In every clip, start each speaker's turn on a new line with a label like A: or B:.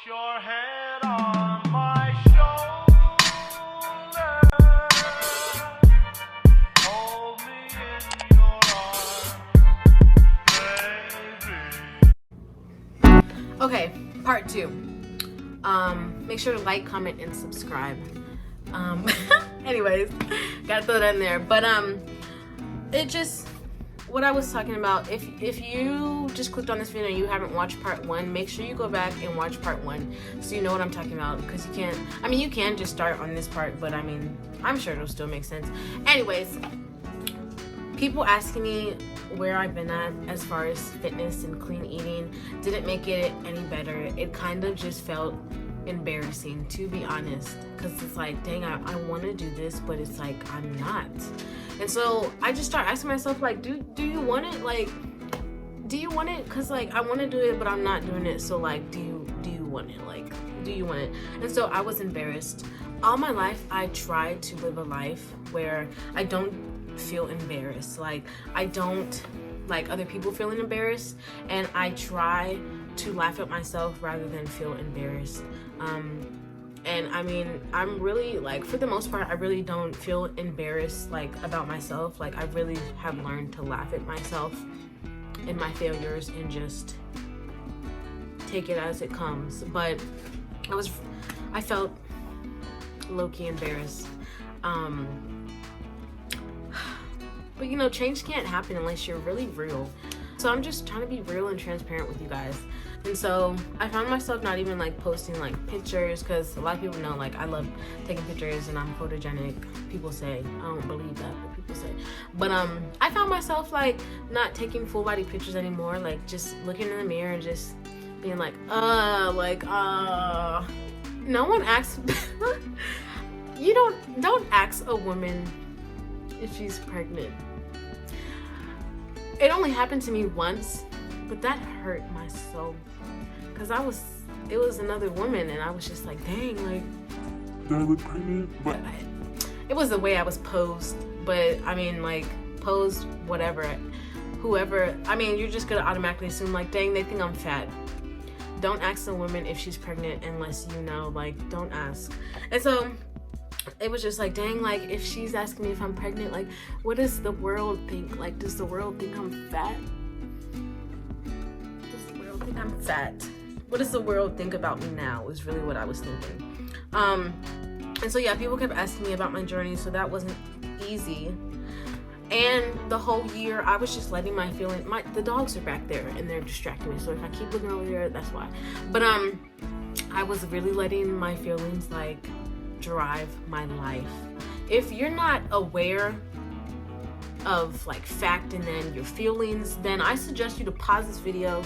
A: your head on my shoulder. Hold me in your arms, baby.
B: Okay, part 2. Make sure to like, comment, and subscribe. Anyways, gotta throw that in there. But it just, what I was talking about, if you just clicked on this video and you haven't watched part 1, make sure you go back and watch part 1 so you know what I'm talking about, because you can't, I mean, you can just start on this part, but I mean, I'm sure it'll still make sense. Anyways, people asking me where I've been at as far as fitness and clean eating didn't make it any better. It kind of just felt embarrassing, to be honest, because it's like, dang, I want to do this, but it's like I'm not. And so I just start asking myself, like, do you want it? Like, do you want it? Because like I want to do it, but I'm not doing it. So like, do you want it? Like, do you want it? And so I was embarrassed. All my life I tried to live a life where I don't feel embarrassed. Like, I don't like other people feeling embarrassed, and I try to laugh at myself rather than feel embarrassed. And I mean, I'm really, like, for the most part, I really don't feel embarrassed, like, about myself. Like, I really have learned to laugh at myself and my failures and just take it as it comes. But I felt low-key embarrassed. But you know, change can't happen unless you're really real. So I'm just trying to be real and transparent with you guys. And so I found myself not even like posting like pictures, because a lot of people know like I love taking pictures and I'm photogenic. People say, I don't believe that, but people say. But I found myself like not taking full body pictures anymore, like just looking in the mirror and just being like, no one asks you don't ask a woman if she's pregnant. It only happened to me once, but that hurt my soul, because it was another woman, and I was just like, dang, like,
C: did I look pregnant? But
B: it was the way I was posed. But I mean, like, posed, whatever, whoever, I mean, you're just gonna automatically assume like, dang, they think I'm fat. Don't ask a woman if she's pregnant unless you know, like, don't ask. And so it was just like, dang, like, if she's asking me if I'm pregnant, like, what does the world think? Like, does the world think I'm fat? Does the world think I'm fat? What does the world think about me now is really what I was thinking. And so yeah, people kept asking me about my journey, so that wasn't easy. And the whole year I was just letting my feelings, the dogs are back there and they're distracting me, so if I keep looking over there, that's why. But I was really letting my feelings like drive my life. If you're not aware of like fact and then your feelings, then I suggest you to pause this video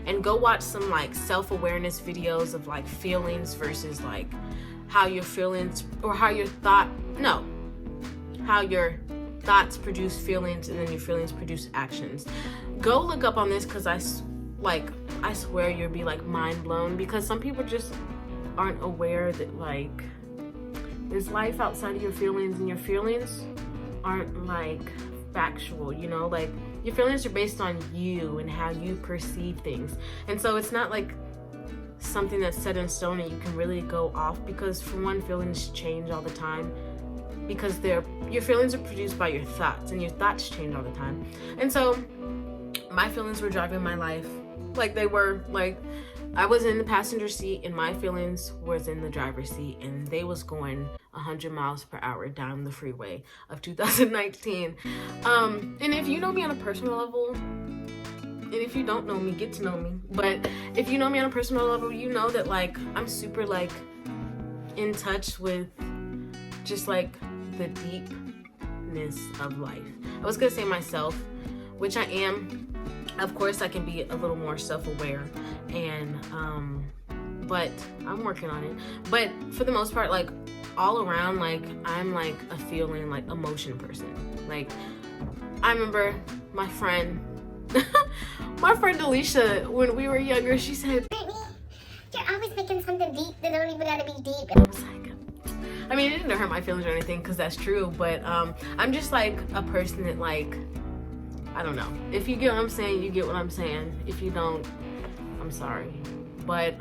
B: and go watch some like self-awareness videos of like feelings versus like how your feelings or how your thoughts produce feelings and then your feelings produce actions. Go look up on this, because I swear you'll be like mind blown, because some people just aren't aware that like there's life outside of your feelings, and your feelings aren't like factual, you know, like your feelings are based on you and how you perceive things. And so it's not like something that's set in stone and you can really go off, because for one, feelings change all the time, because your feelings are produced by your thoughts, and your thoughts change all the time. And so my feelings were driving my life. Like, they were like, I was in the passenger seat and my feelings was in the driver's seat, and they was going 100 miles per hour down the freeway of 2019. And if you know me on a personal level, and if you don't know me, get to know me. But if you know me on a personal level, you know that like I'm super like in touch with just like the deepness of life. I was gonna say myself, which I am. Of course, I can be a little more self-aware, and but I'm working on it. But for the most part, like all around, like I'm like a feeling, like emotion person. Like I remember my friend Alicia, when we were younger, she said,
D: Brittany, you're always making something deep that don't even gotta be deep. And
B: I was like, I mean, it didn't hurt my feelings or anything, because that's true, but I'm just like a person that like, I don't know. If you get what I'm saying, you get what I'm saying. If you don't, I'm sorry. But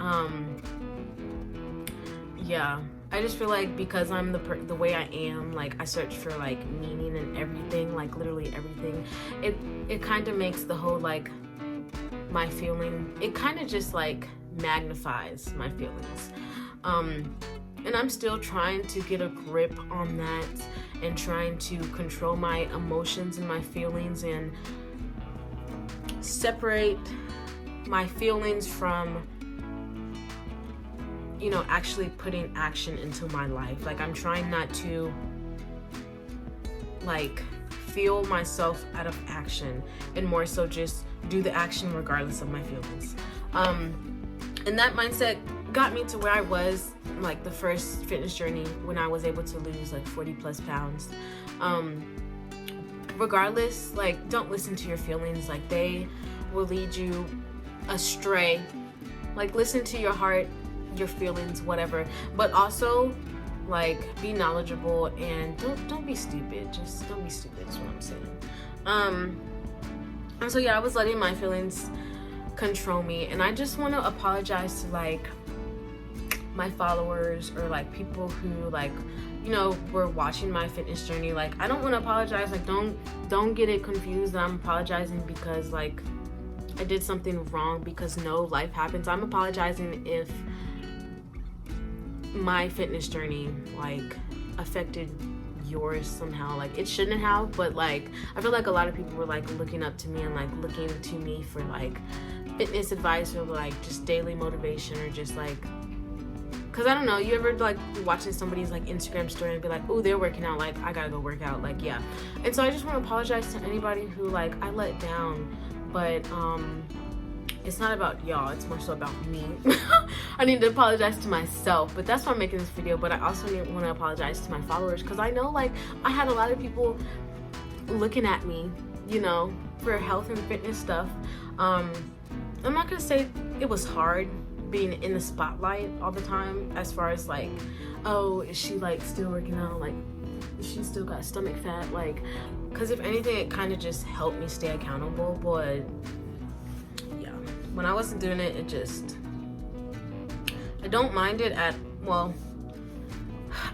B: yeah, I just feel like because I'm the way I am, like I search for like meaning in everything, like literally everything. It kind of makes the whole like my feeling, it kind of just like magnifies my feelings. And I'm still trying to get a grip on that and trying to control my emotions and my feelings and separate my feelings from, you know, actually putting action into my life. Like I'm trying not to like feel myself out of action and more so just do the action regardless of my feelings. And that mindset got me to where I was like the first fitness journey when I was able to lose like 40 plus pounds. Regardless, like don't listen to your feelings, like they will lead you astray. Like listen to your heart, your feelings, whatever, but also like be knowledgeable and don't be stupid. Just don't be stupid is what I'm saying. And so yeah, I was letting my feelings control me, and I just want to apologize to like my followers or like people who like, you know, were watching my fitness journey. Like I don't want to apologize, like don't get it confused that I'm apologizing because like I did something wrong, because no, life happens. I'm apologizing if my fitness journey like affected yours somehow. Like it shouldn't have, but like I feel like a lot of people were like looking up to me and like looking to me for like fitness advice or like just daily motivation or just like, because I don't know, you ever like watching somebody's like Instagram story and be like, oh, they're working out, like I gotta go work out, like yeah. And so I just want to apologize to anybody who like I let down, but it's not about y'all, it's more so about me. I need to apologize to myself, but that's why I'm making this video. But I also want to apologize to my followers, because I know like I had a lot of people looking at me, you know, for health and fitness stuff. I'm not gonna say it was hard being in the spotlight all the time, as far as like, oh, is she like still working out, like is she still got stomach fat, like, because if anything it kind of just helped me stay accountable. But yeah, when I wasn't doing it, it just, I don't mind it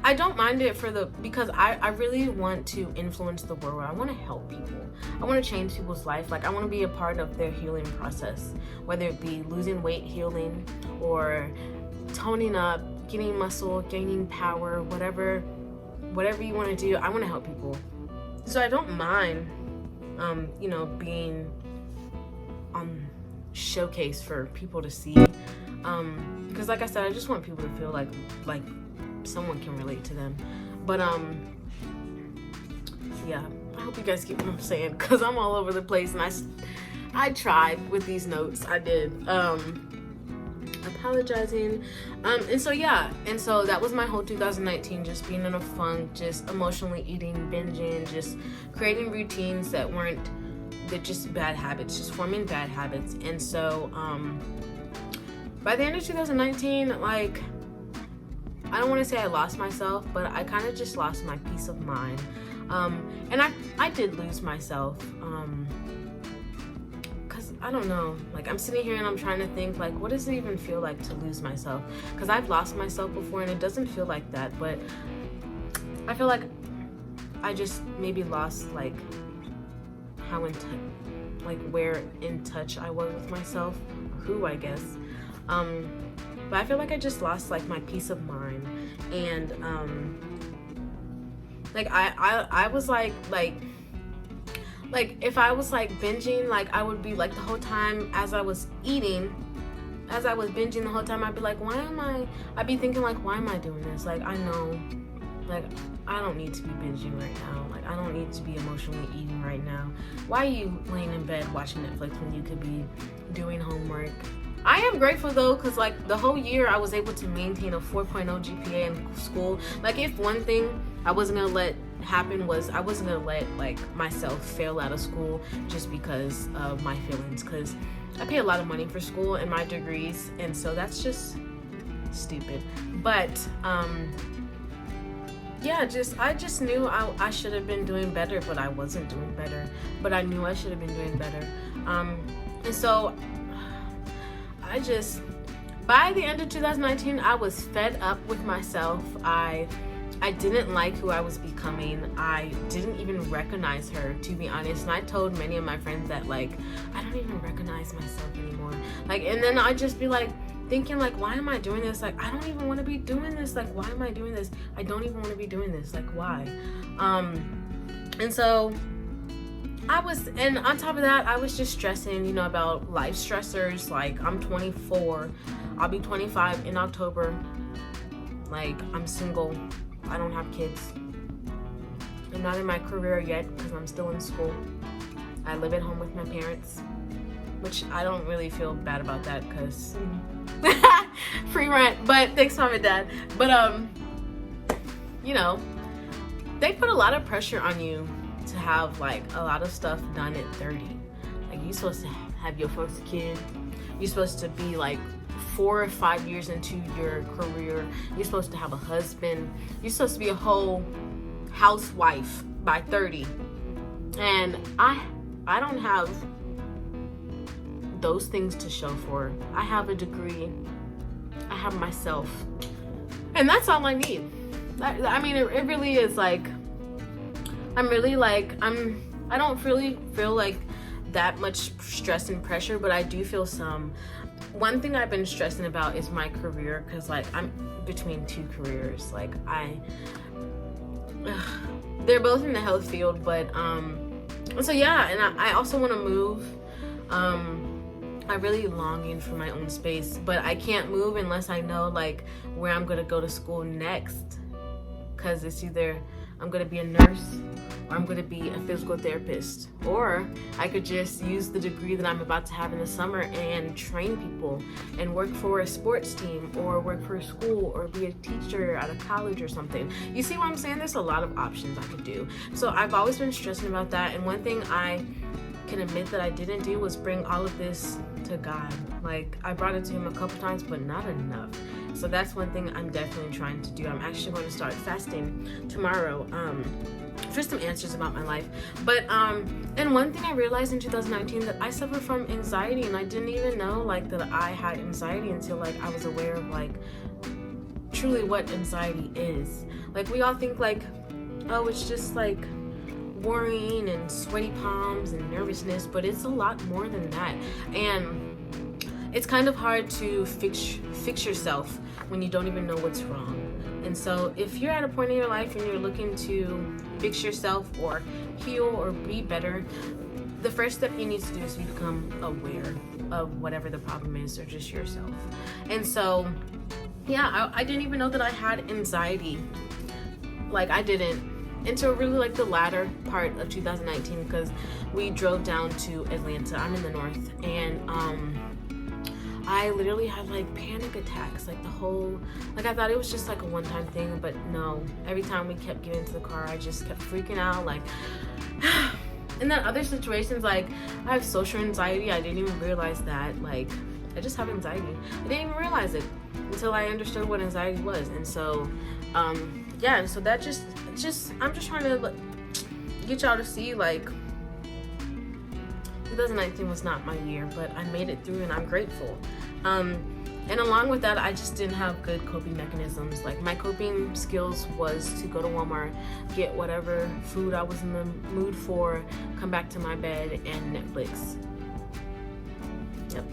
B: I don't mind it because I really want to influence the world. I want to help people. I want to change people's life. Like I want to be a part of their healing process, whether it be losing weight healing or toning up, getting muscle, gaining power, whatever you want to do. I want to help people. So I don't mind, you know, being on showcase for people to see. Because like I said, I just want people to feel like someone can relate to them. But yeah, I hope you guys get what I'm saying, because I'm all over the place, and I tried with these notes. I did apologizing, and so yeah, and so that was my whole 2019, just being in a funk, just emotionally eating, binging, just creating routines that weren't, they're just bad habits, just forming bad habits. And so by the end of 2019, like, I don't want to say I lost myself, but I kind of just lost my peace of mind. And I did lose myself, because I don't know, like I'm sitting here and I'm trying to think, like, what does it even feel like to lose myself? Because I've lost myself before and it doesn't feel like that, but I feel like I just maybe lost like how in like where in touch I was with myself, who, I guess. But I feel like I just lost like my peace of mind. And like I was like if I was like binging, like I would be like the whole time as I was eating, as I was binging the whole time, I'd be like, I'd be thinking like, why am I doing this? Like I know, like I don't need to be binging right now. Like I don't need to be emotionally eating right now. Why are you laying in bed watching Netflix when you could be doing homework? I am grateful though, because like the whole year I was able to maintain a 4.0 GPA in school. Like if one thing I wasn't gonna let happen was I wasn't gonna let like myself fail out of school just because of my feelings, because I pay a lot of money for school and my degrees, and so that's just stupid. But yeah, I just knew I should have been doing better, but I wasn't doing better. But I knew I should have been doing better. And so by the end of 2019, I was fed up with myself. I didn't like who I was becoming. I didn't even recognize her, to be honest. And I told many of my friends that, like, I don't even recognize myself anymore. Like, and then I'd just be like thinking, like, why am I doing this? Like, I don't even want to be doing this. Like, why am I doing this? I don't even want to be doing this. Like, why? And so and on top of that, I was just stressing, you know, about life stressors. Like, I'm 24. I'll be 25 in October. Like, I'm single. I don't have kids. I'm not in my career yet because I'm still in school. I live at home with my parents, which I don't really feel bad about that because free rent. But thanks, Mom and Dad. But you know, they put a lot of pressure on you to have like a lot of stuff done at 30. Like, you're supposed to have your first kid. You're supposed to be like 4 or 5 years into your career. You're supposed to have a husband. You're supposed to be a whole housewife by 30. And I don't have those things to show for. I have a degree. I have myself. And that's all I need. I mean, it really is like, I don't really feel like that much stress and pressure, but I do feel some. One thing I've been stressing about is my career, because like I'm between 2 careers. Like they're both in the health field, but so yeah, and I also want to move. I'm really longing for my own space, but I can't move unless I know like where I'm gonna go to school next, because it's either I'm gonna be a nurse or I'm gonna be a physical therapist, or I could just use the degree that I'm about to have in the summer and train people and work for a sports team or work for a school or be a teacher at a college or something. You see what I'm saying? There's a lot of options I could do. So I've always been stressing about that, and one thing I can admit that I didn't do was bring all of this to God. Like, I brought it to him a couple times, but not enough. So that's one thing I'm definitely trying to do. I'm actually going to start fasting tomorrow for some answers about my life. But and one thing I realized in 2019, that I suffer from anxiety, and I didn't even know like that I had anxiety until like I was aware of like truly what anxiety is. Like, we all think like, oh, it's just like worrying and sweaty palms and nervousness, but it's a lot more than that. And it's kind of hard to fix yourself when you don't even know what's wrong. And so if you're at a point in your life and you're looking to fix yourself or heal or be better, the first step you need to do is you become aware of whatever the problem is, or just yourself. And so yeah, I didn't even know that I had anxiety. Like, I didn't until really like the latter part of 2019, because we drove down to Atlanta. I'm in the north, and I literally had like panic attacks, like the whole, like I thought it was just like a one-time thing, but no, every time we kept getting into the car, I just kept freaking out. Like, and then other situations, like I have social anxiety. I didn't even realize that. Like, I just have anxiety. I didn't even realize it until I understood what anxiety was. And so yeah, so that I'm just trying to get y'all to see, like, 2019 was not my year, but I made it through and I'm grateful. And along with that, I just didn't have good coping mechanisms. Like, my coping skills was to go to Walmart, get whatever food I was in the mood for, come back to my bed, and Netflix. Yep.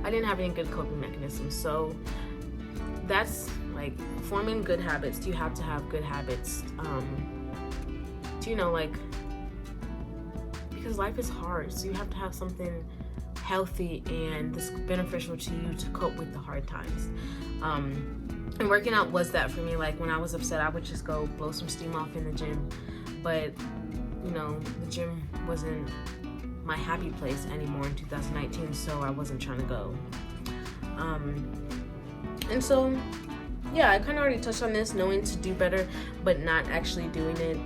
B: I didn't have any good coping mechanisms. So that's like forming good habits. You have to have good habits. You know, like, because life is hard, so you have to have something healthy and this beneficial to you to cope with the hard times. And working out was that for me. Like, when I was upset, I would just go blow some steam off in the gym. But you know, the gym wasn't my happy place anymore in 2019, so I wasn't trying to go. And so yeah, I kind of already touched on this, knowing to do better but not actually doing it.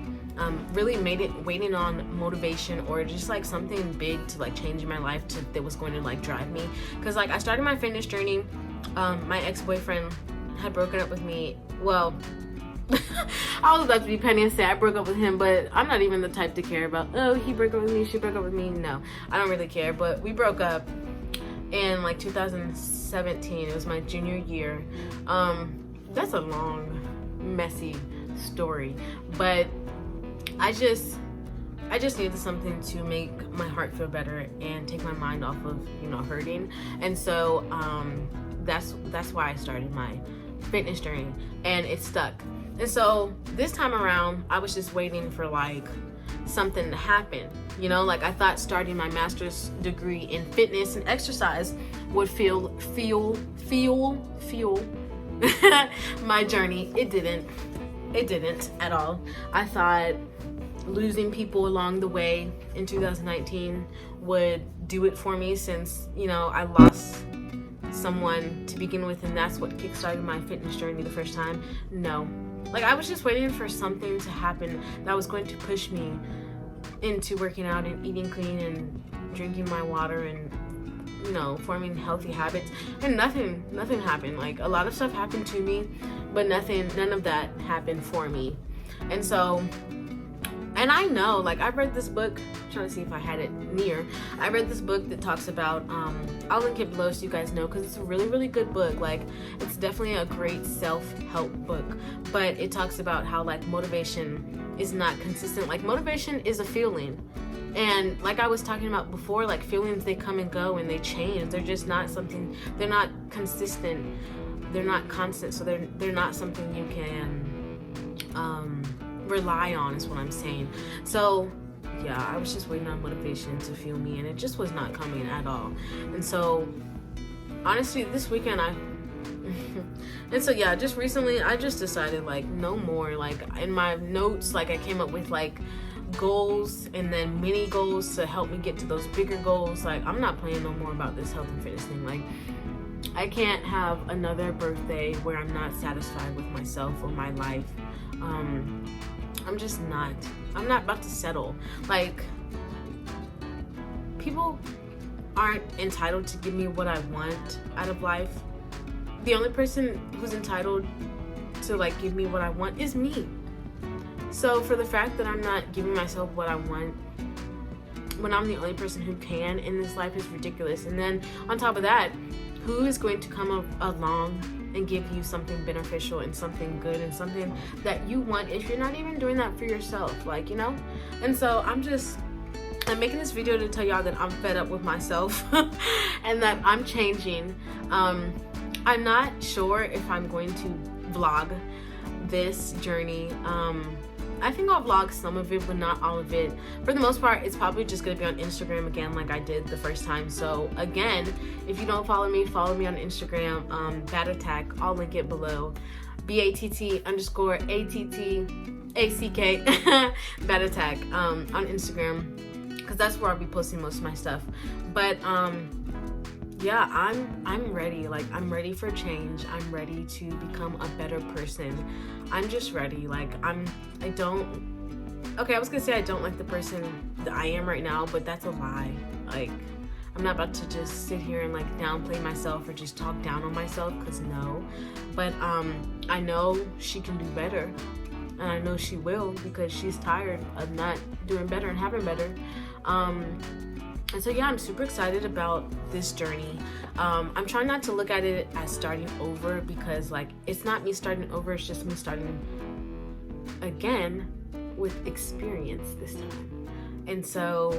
B: Really made it waiting on motivation or just like something big to like change in my life that was going to like drive me. Because like, I started my fitness journey. My ex-boyfriend had broken up with me. Well, I was about to be petty and say I broke up with him, but I'm not even the type to care about, oh, he broke up with me, she broke up with me. No, I don't really care. But we broke up, in like 2017. It was my junior year. That's a long, messy story, but I just needed something to make my heart feel better and take my mind off of, you know, hurting. And so that's why I started my fitness journey, and it stuck. And so this time around, I was just waiting for like something to happen, you know, like I thought starting my master's degree in fitness and exercise would fuel my journey. It didn't at all. I thought losing people along the way in 2019 would do it for me, since, you know, I lost someone to begin with, and that's what kickstarted my fitness journey the first time. No, like I was just waiting for something to happen that was going to push me into working out and eating clean and drinking my water and, you know, forming healthy habits. And nothing happened. Like a lot of stuff happened to me, but none of that happened for me. And so, and I know, like I read this book, I'm trying to see if I had it near. I read this book that talks about, I'll link it below so you guys know, because it's a really, really good book. Like it's definitely a great self-help book, but it talks about how like motivation is not consistent. Like motivation is a feeling. And like I was talking about before, like feelings, they come and go and they change. They're just not something, they're not consistent. They're not constant. So they're not something you can rely on, is what I'm saying. So yeah, I was just waiting on motivation to fuel me, and it just was not coming at all. And so honestly, this weekend and so yeah, just recently I just decided like no more. Like in my notes, like I came up with like goals and then mini goals to help me get to those bigger goals. Like I'm not playing no more about this health and fitness thing. Like I can't have another birthday where I'm not satisfied with myself or my life. I'm not about to settle. Like people aren't entitled to give me what I want out of life. The only person who's entitled to like give me what I want is me. So for the fact that I'm not giving myself what I want when I'm the only person who can in this life is ridiculous. And then on top of that, who is going to come along and give you something beneficial and something good and something that you want if you're not even doing that for yourself, like, you know? And so I'm making this video to tell y'all that I'm fed up with myself and that I'm changing. I'm not sure if I'm going to vlog this journey. I think I'll vlog some of it, but not all of it. For the most part, it's probably just gonna be on Instagram again, like I did the first time. So again, if you don't follow me on Instagram, Bat Attack. I'll link it below. BATT_ATTACK Bat Attack on Instagram, because that's where I'll be posting most of my stuff. But yeah, I'm ready. Like I'm ready for change. I'm ready to become a better person. I'm just ready. Like I was gonna say I don't like the person that I am right now, but that's a lie. Like I'm not about to just sit here and like downplay myself or just talk down on myself, because no. But I know she can do better, and I know she will, because she's tired of not doing better and having better. And so yeah, I'm super excited about this journey. I'm trying not to look at it as starting over, because like it's not me starting over, it's just me starting again with experience this time. And so,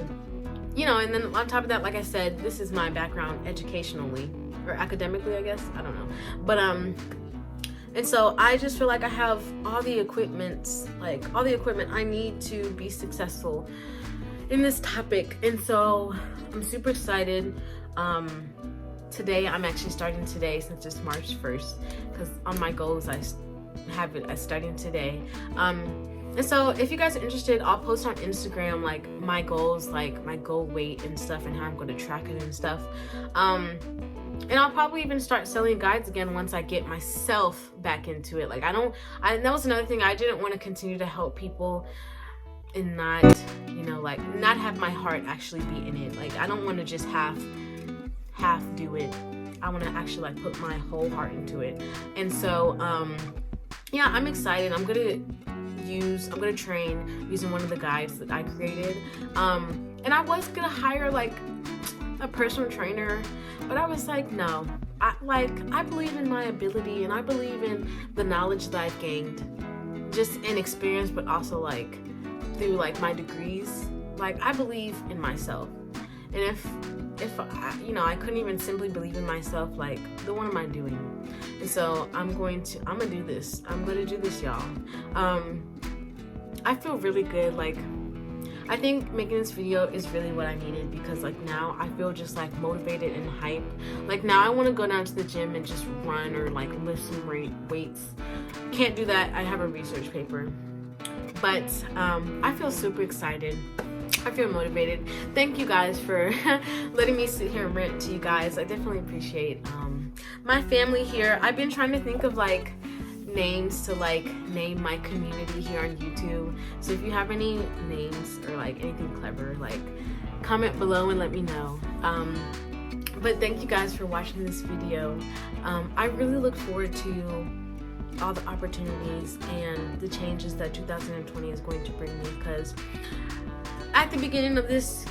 B: you know, and then on top of that, like I said, this is my background educationally or academically, I guess, I don't know. But and so I just feel like I have all the equipment I need to be successful in this topic. And so I'm super excited. Today, I'm actually starting today, since it's March 1st, because on my goals I have it as starting today. And so if you guys are interested, I'll post on Instagram like my goals, like my goal weight and stuff, and how I'm going to track it and stuff. And I'll probably even start selling guides again once I get myself back into it. Like that was another thing. I didn't want to continue to help people and not, you know, like not have my heart actually be in it. Like I don't want to just half do it. I want to actually like put my whole heart into it. And so yeah, I'm excited. I'm gonna train using one of the guides that I created. And I was gonna hire like a personal trainer, but I was like, no. I believe in my ability, and I believe in the knowledge that I've gained just in experience, but also like through like my degrees. Like, I believe in myself, and if I couldn't even simply believe in myself, like, then what am I doing? And so I'm gonna do this. I'm gonna do this, y'all. I feel really good. Like, I think making this video is really what I needed, because like now I feel just like motivated and hyped. Like, now I want to go down to the gym and just run or like lift some weights. Can't do that. I have a research paper, but I feel super excited. I feel motivated. Thank you guys for letting me sit here and rant to you guys. I definitely appreciate my family here. I've been trying to think of like names to like name my community here on YouTube. So if you have any names or like anything clever, like comment below and let me know. But thank you guys for watching this video. I really look forward to all the opportunities and the changes that 2020 is going to bring me, because at the beginning of this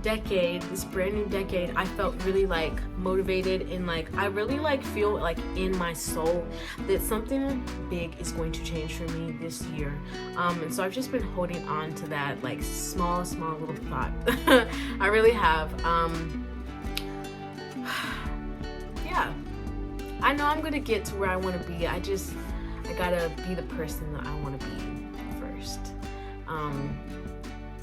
B: decade, this brand new decade, I felt really like motivated, and like I really like feel like in my soul that something big is going to change for me this year. And so I've just been holding on to that like small little thought. I really have. Yeah, I know I'm gonna get to where I want to be. I gotta be the person that I want to be first.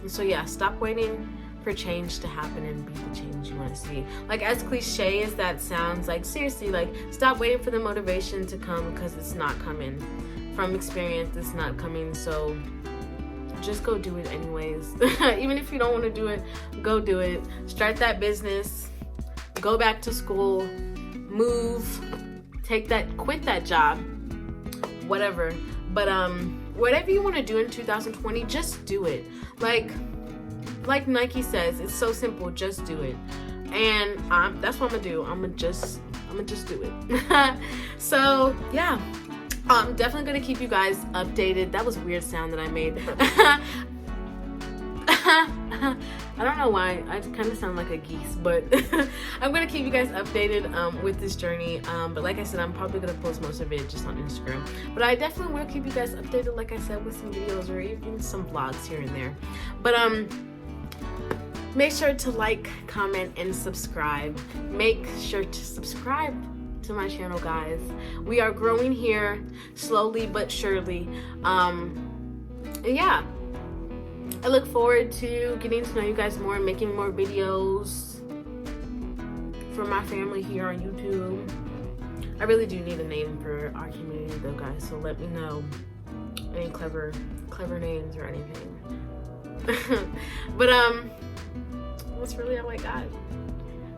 B: And so yeah, stop waiting for change to happen and be the change you want to see. Like, as cliche as that sounds, like seriously, like stop waiting for the motivation to come, because it's not coming. From experience, it's not coming. So just go do it anyways. Even if you don't want to do it, go do it. Start that business, go back to school, move, quit that job, whatever. But whatever you want to do in 2020, just do it. Like Nike says, it's so simple, just do it. And that's what I'm gonna do. I'm gonna just do it. So yeah, I'm definitely gonna keep you guys updated. That was a weird sound that I made. I don't know why, I kind of sound like a geese, but I'm gonna keep you guys updated with this journey. But like I said, I'm probably gonna post most of it just on Instagram. But I definitely will keep you guys updated, like I said, with some videos or even some vlogs here and there. But make sure to like, comment, and subscribe. Make sure to subscribe to my channel, guys. We are growing here slowly but surely. And yeah, I look forward to getting to know you guys more and making more videos for my family here on YouTube. I really do need a name for our community though, guys, so let me know any clever names or anything. But that's really all I got.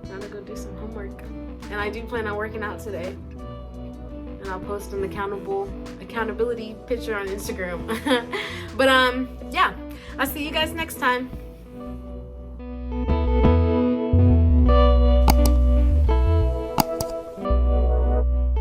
B: I'm gonna go do some homework, and I do plan on working out today, and I'll post an accountability picture on Instagram. But yeah, I'll see you guys next time.